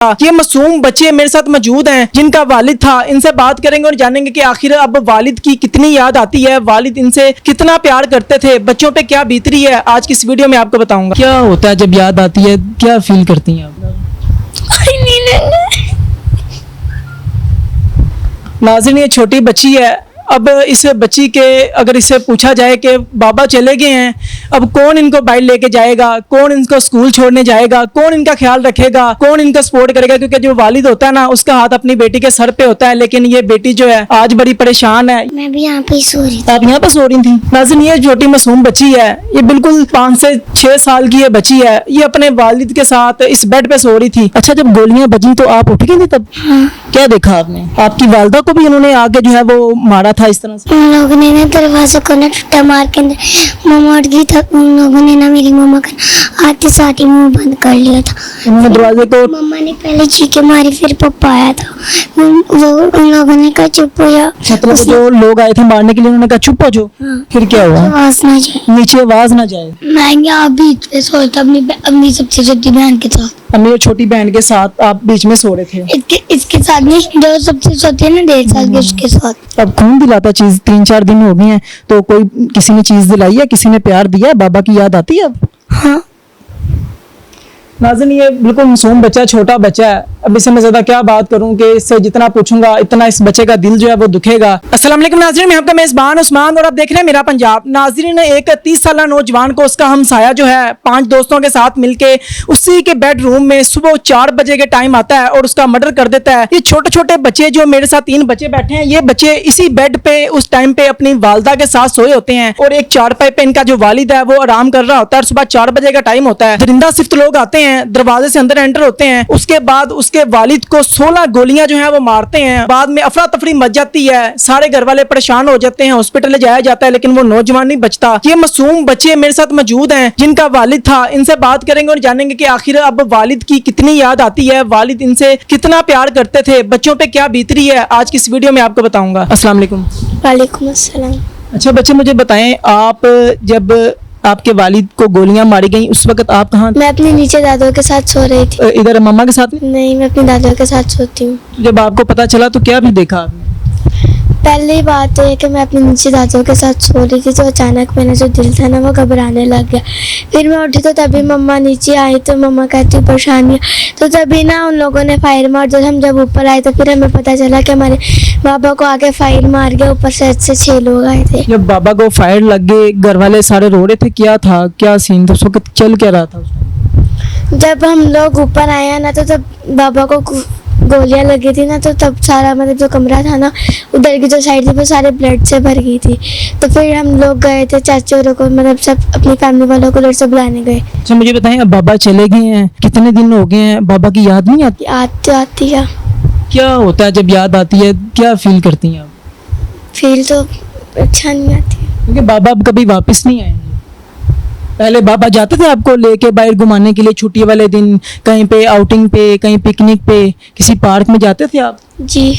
ये मासूम बच्चे मेरे साथ मौजूद हैं जिनका वालिद था। इनसे बात करेंगे और जानेंगे कि आखिर अब वालिद की कितनी याद आती है, वालिद इनसे कितना प्यार करते थे, बच्चों पे क्या बीतरी है। आज की इस वीडियो में आपको बताऊंगा क्या होता है जब याद आती है, क्या फील करती हैं आप। नाज़रीन, ये छोटी बच्ची है। अब इस बच्ची के अगर इससे पूछा जाए कि बाबा चले गए हैं, अब कौन इनको बाइक लेके जाएगा, कौन इनको स्कूल छोड़ने जाएगा, कौन इनका ख्याल रखेगा, कौन इनका सपोर्ट करेगा, क्योंकि जो वालिद होता है ना उसका हाथ अपनी बेटी के सर पे होता है। लेकिन ये बेटी जो है आज बड़ी परेशान है। मैं भी यहाँ पे सो रही थी। आप यहाँ पे सो रही थी। नाज़रीन, ये छोटी मासूम बच्ची है, ये बिल्कुल 5 से 6 साल की ये बच्ची है। ये अपने वालिद के साथ इस बेड पे सो रही थी। अच्छा, जब गोलियां बजी तो आप उठ गई थी तब? हाँ। क्या देखा आपने? आपकी वालदा को भी उन्होंने आगे जो है वो मारा था इस तरह से? उन लोगों ने ना दरवाजे को ना टूटा मार के अंदर मम्मा उठ गई था। उन लोगों ने ना मेरी मम्मा का आते साथ ही मुंह बंद कर लिया था। उन्होंने दरवाजे को मम्मा ने पहले चीखे मारी, फिर पप्पा आया था। उन लोगों ने कहा चुप हो जा। मतलब जो लोग आए थे मारने के लिए उन्होंने कहा चुप हो जाओ। हाँ। फिर क्या हुआ? आवाज ना जाए, नीचे आवाज ना जाए। मैं यहाँ बीच पे सोता अपनी सबसे छोटी बहन के साथ। अपनी छोटी बहन के साथ आप बीच में सो रहे थे? इसके साथ नहीं, जो सबसे छोटी है ना 1.5 साल के, उसके साथ। अब कौन दिलाता चीज? 3-4 दिन हो गए हैं तो कोई किसी ने चीज दिलाई है, किसी ने प्यार दिया, बाबा की याद आती है अब? हाँ। नाज़रीन, ये बिल्कुल मासूम बच्चा, छोटा बच्चा है। अब इससे मैं ज्यादा क्या बात करूं कि इससे जितना पूछूंगा इतना इस बच्चे का दिल जो है वो दुखेगा। अस्सलाम वालेकुम नाज़रीन, मैं आपका मेजबान उस्मान और आप देख रहे हैं मेरा पंजाब। नाज़रीन, एक 30 साला नौजवान को उसका हमसाया जो है 5 दोस्तों के साथ मिलके उसी के बेडरूम में सुबह 4 बजे के टाइम आता है और उसका मर्डर कर देता है। ये छोटे छोटे बच्चे जो मेरे साथ 3 बच्चे बैठे हैं, ये बच्चे इसी बेड पे उस टाइम पे अपनी वालदा के साथ सोए होते हैं और एक चारपाई पे इनका जो वालिद है वो आराम कर रहा होता है। सुबह 4 बजे का टाइम होता है। दरिंदा सिफ्त लोग आते हैं, दरवाजे से अंदर एंटर होते हैं। उसके बाद उसके वालिद को 16 गोलियां जो है वो मारते हैं। बाद में अफरा तफरी मच जाती है, सारे घर वाले परेशान हो जाते हैं, हॉस्पिटल ले जाया जाता है, लेकिन वो नौजवान नहीं बचता। ये मासूम बच्चे मेरे साथ मौजूद हैं जिनका वालिद था। इनसे बात करेंगे और जानेंगे कि आखिर अब वालिद की कितनी याद आती है, वालिद इनसे कितना प्यार करते थे, बच्चों पे क्या बीतरी है। आज की इस वीडियो में आपको बताऊंगा। अस्सलाम वालेकुम। वालेकुम अस्सलाम। अच्छा बच्चे, मुझे बताएं, आप जब आपके वालिद को गोलियां मारी गई उस वक्त आप कहाँ? मैं अपने नीचे दादों के साथ सो रही थी। इधर मम्मा के साथ नहीं, मैं अपनी दादों के साथ सोती हूँ। जब आपको पता चला तो क्या भी देखा आपने? पहली बात है कि मैं अपने नीचे दादों के साथ सो रही थी तो अचानक मेरा जो दिल था ना वो घबराने लग गया। फिर मैं उठी तो तभी मम्मा नीचे आई तो मम्मा कहती परेशानी है, तो तभी ना उन लोगों ने फायर मार। हम जब ऊपर आए तो फिर हमें पता चला कि हमारे बाबा को आके फायर मार गया। ऊपर से 6 लोग आए थे। जब बाबा को फायर लग गए, घर वाले सारे रो रहे थे, क्या था, क्या सीन था उस वक्त, चल क्या रहा था? जब हम लोग ऊपर आए ना तो तब बाबा को गोलियां लगी थी ना, तो तब सारा मतलब जो कमरा था ना उधर की जो साइड थी वो सारे ब्लड से भर गई थी। तो फिर हम लोग गए थे चाची और को, मतलब सब अपनी फैमिली वालों को से बुलाने गए। अच्छा मुझे बताएं, अब बाबा चले गए हैं, कितने दिन हो गए हैं, बाबा की याद नहीं आती? आती है। क्या होता है जब याद आती है, क्या फील करती हैं आप? फील तो अच्छा नहीं आती, क्योंकि बाबा अब कभी वापस नहीं आएंगे। पहले बाबा जाते थे आपको लेके बाहर घुमाने के लिए, छुट्टी वाले दिन कहीं पे आउटिंग पे, कहीं पिकनिक पे, किसी पार्क में जाते थे आप? जी।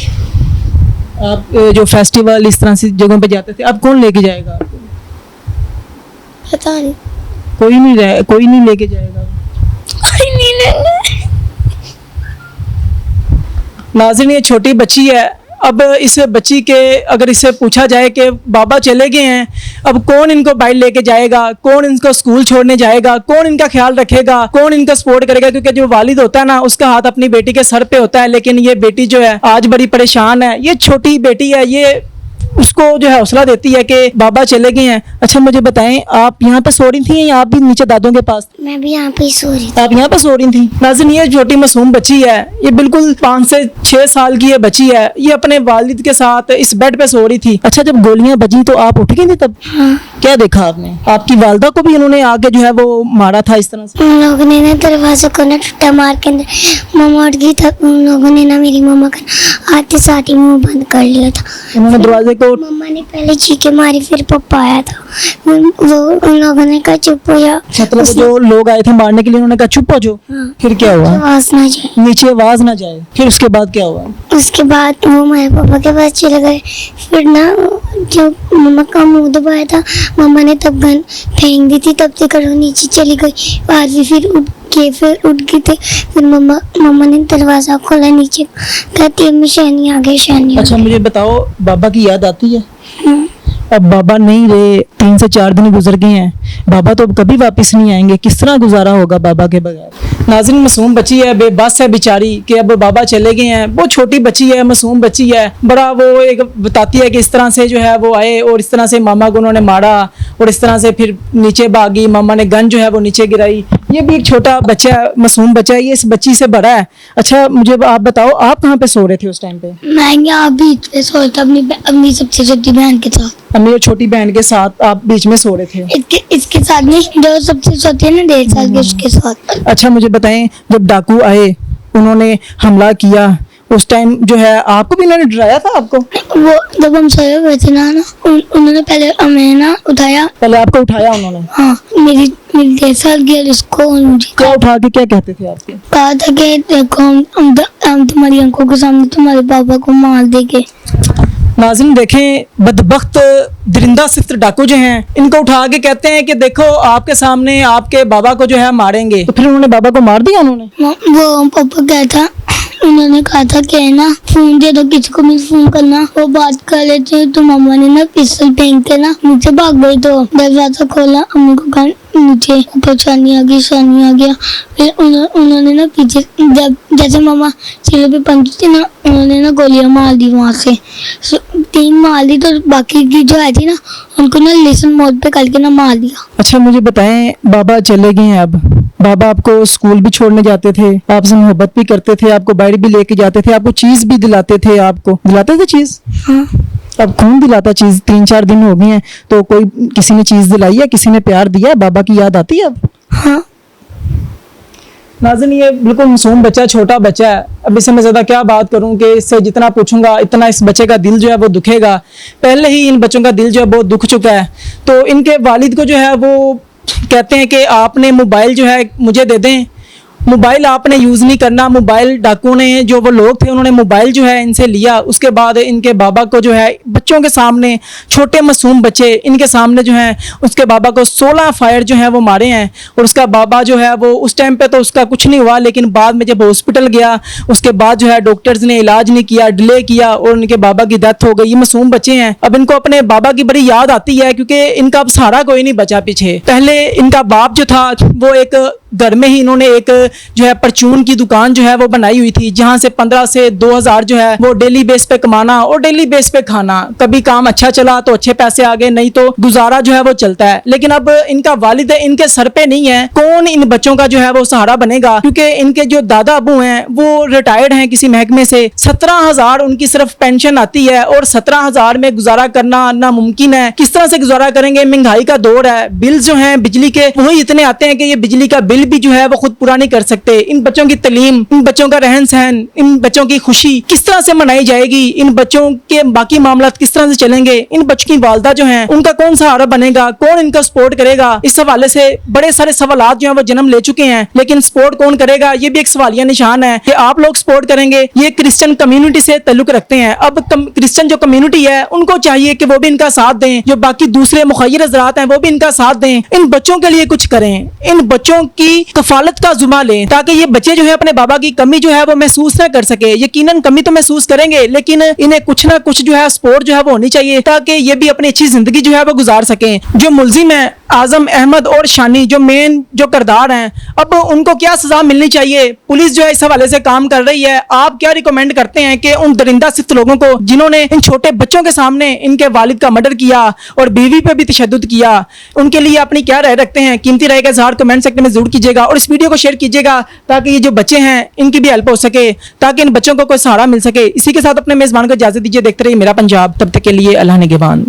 आप जो फेस्टिवल इस तरह से जगहों पे जाते थे, अब कौन लेके जाएगा आपको? पता नहीं। कोई नहीं लेके जाएगा। कोई नहीं लेंगे। नाज़रीन, ये छोटी बच्ची है। अब इस बच्ची के अगर इससे पूछा जाए कि बाबा चले गए हैं, अब कौन इनको बाइक लेके जाएगा, कौन इनको स्कूल छोड़ने जाएगा, कौन इनका ख्याल रखेगा, कौन इनका सपोर्ट करेगा, क्योंकि जो वालिद होता है ना उसका हाथ अपनी बेटी के सर पे होता है। लेकिन ये बेटी जो है आज बड़ी परेशान है। ये छोटी बेटी है, ये उसको जो है हौसला देती है कि बाबा चले गए हैं। अच्छा मुझे बताएं, आप यहाँ पे सो रही थी या आप भी नीचे दादों के पास? मैं भी यहाँ पे सो रही थी। आप यहाँ पे सो रही थी। नाज़रीन, ये छोटी मासूम बच्ची है, ये बिल्कुल 5 से 6 साल की ये बच्ची है। ये अपने वालिद के साथ इस बेड पे सो रही थी। अच्छा, जब गोलियां बजी तो आप उठ गई थी तब? हाँ। क्या देखा आपने? आपकी वालदा को भी उन्होंने आगे जो है वो मारा था इस तरह से? उन लोगों ने ना दरवाजे को ना टूटा मार के अंदर मम्मा उठ गई था। उन लोगों ने ना मेरी मम्मा का आते साथ ही मुंह बंद कर लिया था। उन्होंने दरवाजे को मम्मा ने पहले चीखे मारी, फिर पप्पा आया था। उन लोगों ने कहा चुप हो जा। मतलब जो लोग आए थे मारने के लिए उन्होंने कहा चुप हो जाओ। हाँ। फिर क्या हुआ? आवाज ना जाए, नीचे आवाज ना जाए। फिर उसके बाद क्या हुआ? उसके बाद वो मेरे पापा के पास चले गए। फिर ना जो मम्मा का मुंह दबाया था, मम्मा ने तब गन फेंक दी थी, तब से करो नीचे चली गई। बाद में फिर के फिर उठ गई थी। फिर मम्मा ने दरवाजा खोला, नीचे कहती अम्मी शैनी आ गई, शैनी आ अच्छा मुझे बताओ, बाबा की याद आती है? गई। अब बाबा नहीं रहे, 3 से 4 दिन गुजर गए हैं, बाबा तो अब कभी वापस नहीं आएंगे, किस तरह गुजारा होगा बाबा के बगैर? नाज़रीन, मासूम बच्ची है, बेबस है बेचारी कि अब बाबा चले गए हैं। वो छोटी बच्ची है, मासूम बच्ची है, बड़ा वो एक बताती है कि इस तरह से जो है वो आए और इस तरह से मामा को उन्होंने मारा और इस तरह से फिर नीचे भागी, मामा ने गन जो है वो नीचे गिराई। ये भी एक छोटा बच्चा है, मासूम बच्चा है, ये इस बच्ची से बड़ा है। अच्छा मुझे आप बताओ, आप कहाँ पे सो रहे थे उस टाइम पे? मैं यहाँ बीच पे सोता अपनी सबसे छोटी बहन के साथ। अपनी छोटी बहन के साथ आप बीच में सो रहे थे? इसके साथ नहीं, जो सबसे छोटी है ना 1.5 साल के, उसके साथ। अच्छा मुझे बताएं, जब डाकू आए उन्होंने हमला किया उस टाइम जो है आपको भी इन्होंने डराया था? आपको वो जब हम सोए हुए थे ना उन्होंने पहले हमें ना उठाया। पहले आपको उठाया उन्होंने? हाँ, मेरी 1.5 साल की इसको मुझे क्या उठा के क्या कहते थे आपके? कहा था कि देखो हम तुम्हारी आंखों के सामने तुम्हारे पापा को मार देंगे। नाज़रीन देखें, बदबख्त दरिंदा सिफ्त डाकू जो हैं, इनको उठा के कहते हैं कि देखो आपके सामने आपके बाबा को जो है मारेंगे। तो फिर उन्होंने बाबा को मार दिया उन्होंने? वो पापा क्या था, उन्होंने कहा था कि ना फोन दे दो, किसी को भी फोन करना, वो बात कर लेते। तो मामा ने ना पिस्टल फेंक के ना नीचे भाग गई, तो दरवाजा खोला, अम्मी को कहा नीचे, ऊपर शानी आ गई, शानी आ गया। फिर उन्होंने ना पीछे जब जैसे मामा चिल्ले पे पहुंची थी ना, उन्होंने ना गोलियां मार दी वहां से, 3 मार दी। तो बाकी की जो आई थी ना उनको ना लेसन मोड पे करके ना मार दिया। अच्छा मुझे बताएं, बाबा चले गए हैं, अब बाबा आपको स्कूल भी छोड़ने जाते थे, आपसे मोहब्बत भी करते थे, आपको बाहर भी लेके जाते थे, आपको चीज भी दिलाते थे, आपको दिलाते थे चीज? हाँ। अब कौन दिलाता चीज? 3-4 दिन हो गए हैं, तो कोई किसी ने चीज दिलाई है, किसी ने प्यार दिया? बाबा की याद आती है अब? हाँ। नाज़रीन, ये बिल्कुल मासूम बच्चा, छोटा बच्चा है। अब इससे मैं ज़्यादा क्या बात करूं कि इससे जितना पूछूंगा इतना इस बच्चे का दिल जो है वो दुखेगा। पहले ही इन बच्चों का दिल जो है बहुत दुख चुका है। तो इनके वालिद को जो है वो कहते हैं कि आपने मोबाइल जो है मुझे दे दें, मोबाइल आपने यूज़ नहीं करना। मोबाइल डाकू ने, जो वो लोग थे, उन्होंने मोबाइल जो है इनसे लिया। उसके बाद इनके बाबा को जो है बच्चों के सामने, छोटे मासूम बच्चे इनके सामने जो है उसके बाबा को 16 फायर जो है वो मारे हैं। और उसका बाबा जो है वो उस टाइम पे तो उसका कुछ नहीं हुआ, लेकिन बाद में जब हॉस्पिटल गया उसके बाद जो है डॉक्टर्स ने इलाज नहीं किया, डिले किया और उनके बाबा की डेथ हो गई। ये मासूम बच्चे हैं, अब इनको अपने बाबा की बड़ी याद आती है क्योंकि इनका अब सहारा कोई नहीं बचा पीछे। पहले इनका बाप जो था वो एक घर में ही इन्होंने एक जो है परचून की दुकान जो है वो बनाई हुई थी, जहां से 15 से 2000 जो है वो डेली बेस पे कमाना और डेली बेस पे खाना। कभी काम अच्छा चला तो अच्छे पैसे आ गए, नहीं तो गुजारा जो है वो चलता है। लेकिन अब इनका वालिद इनके सर पे नहीं है, कौन इन बच्चों का जो है वो सहारा बनेगा? क्योंकि इनके जो दादा अबू हैं वो रिटायर्ड हैं किसी महकमे से, 17,000 उनकी सिर्फ पेंशन आती है और 17,000 में गुजारा करना नामुमकिन है। किस तरह से गुजारा करेंगे? महंगाई का दौर है, बिल्स जो हैं बिजली के वही इतने आते हैं कि ये बिजली का बिल भी जो है वो खुद पूरा नहीं कर सकते। इन बच्चों की तालीम, इन बच्चों का रहन सहन, इन बच्चों की खुशी किस तरह से मनाई जाएगी? इन बच्चों के बाकी मामला किस तरह से चलेंगे? इन बच्चों की वालदा जो हैं उनका कौन सहारा बनेगा? कौन इनका सपोर्ट करेगा? इस हवाले से बड़े सारे सवालात जो हैं वो जन्म ले चुके हैं, लेकिन सपोर्ट कौन करेगा? ये भी एक सवालिया निशान है कि आप लोग सपोर्ट करेंगे। ये क्रिश्चियन कम्युनिटी से ताल्लुक रखते हैं। अब क्रिश्चियन जो कम्युनिटी है उनको चाहिए कि वो भी इनका साथ दें, जो बाकी दूसरे मुखय्यर हज़रात हैं वो भी इनका साथ दें। इन बच्चों के लिए कुछ करें, इन बच्चों की कफालत का जुम्मा लें, ताकि ये बच्चे जो है अपने बाबा की कमी जो है वो महसूस ना कर सके। यकीनन कमी तो महसूस करेंगे, लेकिन इन्हें कुछ ना कुछ जो है सपोर्ट जो है वो होनी चाहिए, ताकि ये भी अपनी अच्छी जिंदगी जो है वो गुजार सकें। जो मुलजिम है आजम अहमद और शानी, जो मेन जो किरदार हैं, अब उनको क्या सजा मिलनी चाहिए? पुलिस जो है इस हवाले से काम कर रही है। आप क्या रिकमेंड करते हैं कि उन दरिंदा सिफ्त लोगों को जिन्होंने इन छोटे बच्चों के सामने इनके वालिद का मर्डर किया और बीवी पे भी तशद्दुद किया, उनके लिए अपनी क्या राय रखते हैं? कीमती राय का इज़हार कमेंट सेक्शन में जरूर कीजिएगा और इस वीडियो को शेयर कीजिएगा ताकि ये जो बच्चे हैं इनकी भी हेल्प हो सके, ताकि इन बच्चों को कोई सहारा मिल सके। इसी के साथ अपने मेजबान को इजाजत दीजिए। देखते रहिए मेरा पंजाब, तब तक के लिए अल्लाह निगहबान।